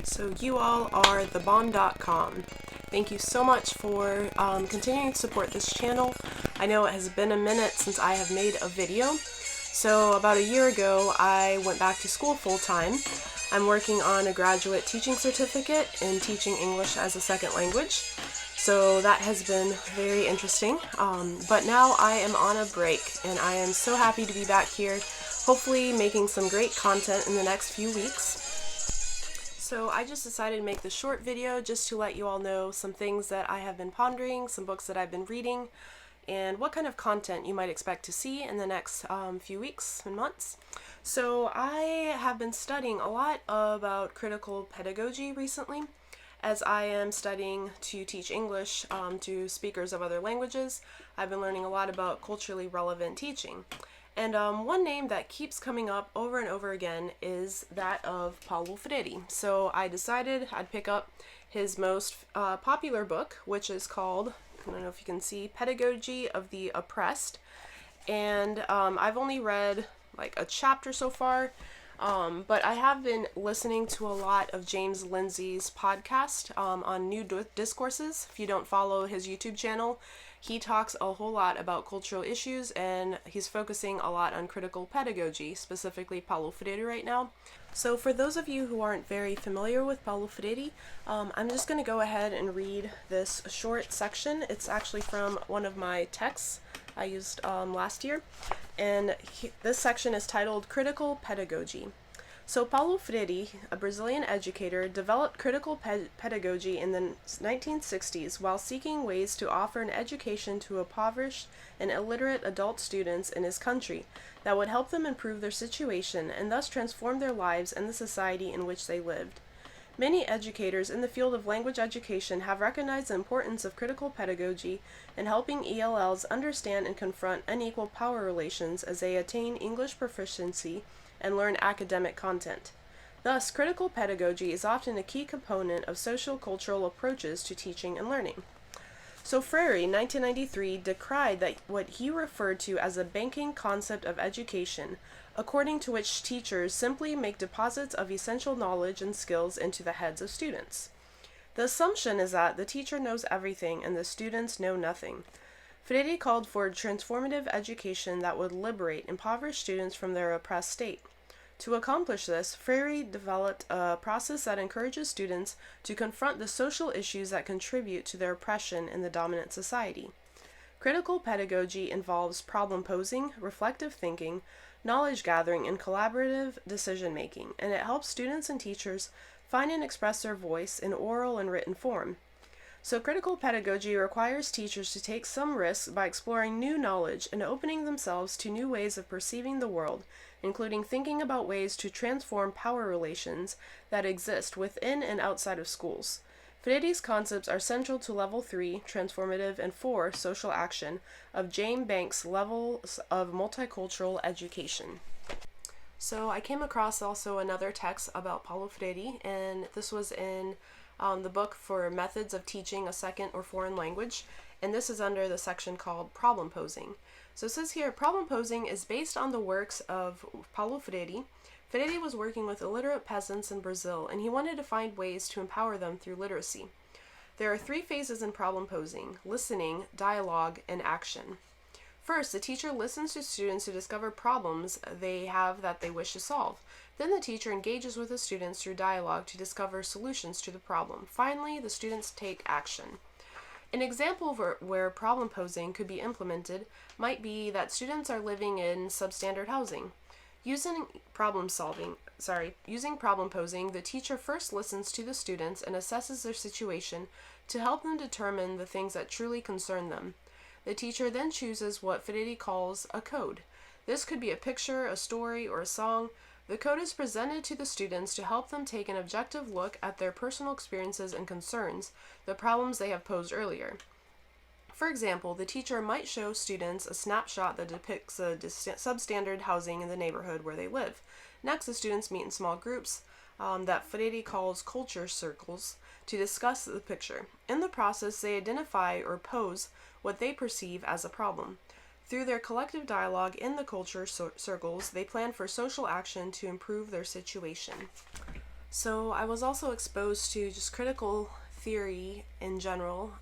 So you all are thebomb.com. Thank you so much for continuing to support this channel. I know it has been a minute since I have made a video. So about a year ago, I went back to school full-time. I'm working on a graduate teaching certificate in teaching English as a second language. So that has been very interesting. But now I am on a break and I am so happy to be back here, hopefully making some great content in the next few weeks. So I just decided to make this short video just to let you all know some things that I have been pondering, some books that I've been reading, and what kind of content you might expect to see in the next few weeks and months. So I have been studying a lot about critical pedagogy recently, as I am studying to teach English to speakers of other languages. I've been learning a lot about culturally relevant teaching. And one name that keeps coming up over and over again is that of Paulo Freire. So I decided I'd pick up his most popular book, which is called, I don't know if you can see, Pedagogy of the Oppressed. And I've only read like a chapter so far, but I have been listening to a lot of James Lindsay's podcast on New Discourses. If you don't follow his YouTube channel, he talks a whole lot about cultural issues, and he's focusing a lot on critical pedagogy, specifically Paulo Freire right now. So for those of you who aren't very familiar with Paulo Freire, I'm just going to go ahead and read this short section. It's actually from one of my texts I used last year, and this section is titled Critical Pedagogy. So Paulo Freire, a Brazilian educator, developed critical pedagogy in the 1960s while seeking ways to offer an education to impoverished and illiterate adult students in his country that would help them improve their situation and thus transform their lives and the society in which they lived. Many educators in the field of language education have recognized the importance of critical pedagogy in helping ELLs understand and confront unequal power relations as they attain English proficiency and learn academic content. Thus, critical pedagogy is often a key component of social-cultural approaches to teaching and learning. So Freire, in 1993, decried that what he referred to as a banking concept of education, according to which teachers simply make deposits of essential knowledge and skills into the heads of students. The assumption is that the teacher knows everything and the students know nothing. Freire called for transformative education that would liberate impoverished students from their oppressed state. To accomplish this, Freire developed a process that encourages students to confront the social issues that contribute to their oppression in the dominant society. Critical pedagogy involves problem posing, reflective thinking, knowledge gathering, and collaborative decision making, and it helps students and teachers find and express their voice in oral and written form. So critical pedagogy requires teachers to take some risks by exploring new knowledge and opening themselves to new ways of perceiving the world, including thinking about ways to transform power relations that exist within and outside of schools. Freire's concepts are central to Level 3, Transformative, and 4, Social Action, of James Banks' Levels of Multicultural Education. So I came across also another text about Paulo Freire, and this was in the book for Methods of Teaching a Second or Foreign Language, and this is under the section called Problem Posing. So it says here, problem posing is based on the works of Paulo Freire. Freire was working with illiterate peasants in Brazil, and he wanted to find ways to empower them through literacy. There are 3 phases in problem posing: listening, dialogue, and action. First, the teacher listens to students to discover problems they have that they wish to solve. Then the teacher engages with the students through dialogue to discover solutions to the problem. Finally, the students take action. An example where problem posing could be implemented might be that students are living in substandard housing. Using problem posing, the teacher first listens to the students and assesses their situation to help them determine the things that truly concern them. The teacher then chooses what Freire calls a code. This could be a picture, a story, or a song. The code is presented to the students to help them take an objective look at their personal experiences and concerns, the problems they have posed earlier. For example, the teacher might show students a snapshot that depicts the substandard housing in the neighborhood where they live. Next, the students meet in small groups that Freire calls culture circles to discuss the picture. In the process, they identify or pose what they perceive as a problem. Through their collective dialogue in the culture circles, they plan for social action to improve their situation. So I was also exposed to just critical theory in general,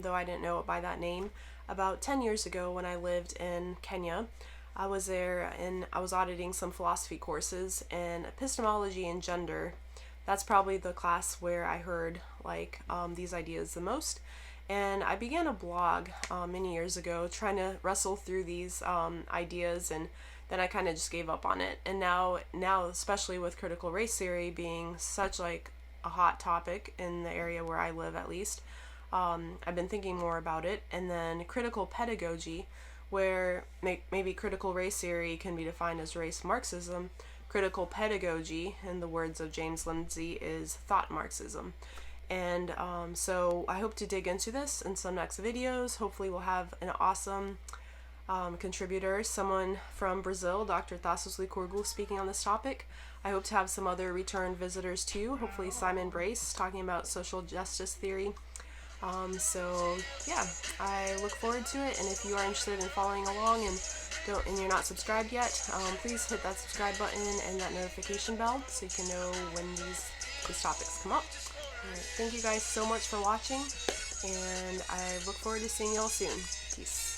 though I didn't know it by that name, about 10 years ago when I lived in Kenya. I was there and I was auditing some philosophy courses, and epistemology and gender, that's probably the class where I heard these ideas the most. And I began a blog many years ago trying to wrestle through these ideas, and then I kind of just gave up on it. And now, especially with critical race theory being such a hot topic in the area where I live, at least, I've been thinking more about it. And then critical pedagogy, where maybe critical race theory can be defined as race Marxism. Critical pedagogy, in the words of James Lindsay, is thought Marxism. And so I hope to dig into this in some next videos. Hopefully we'll have an awesome contributor, someone from Brazil, Dr. TESOL speaking on this topic. I hope to have some other return visitors too, hopefully Simon Brace talking about social justice theory. So yeah, I look forward to it, and if you are interested in following along and you're not subscribed yet, please hit that subscribe button and that notification bell so you can know when these topics come up. Alright, thank you guys so much for watching, and I look forward to seeing you all soon. Peace.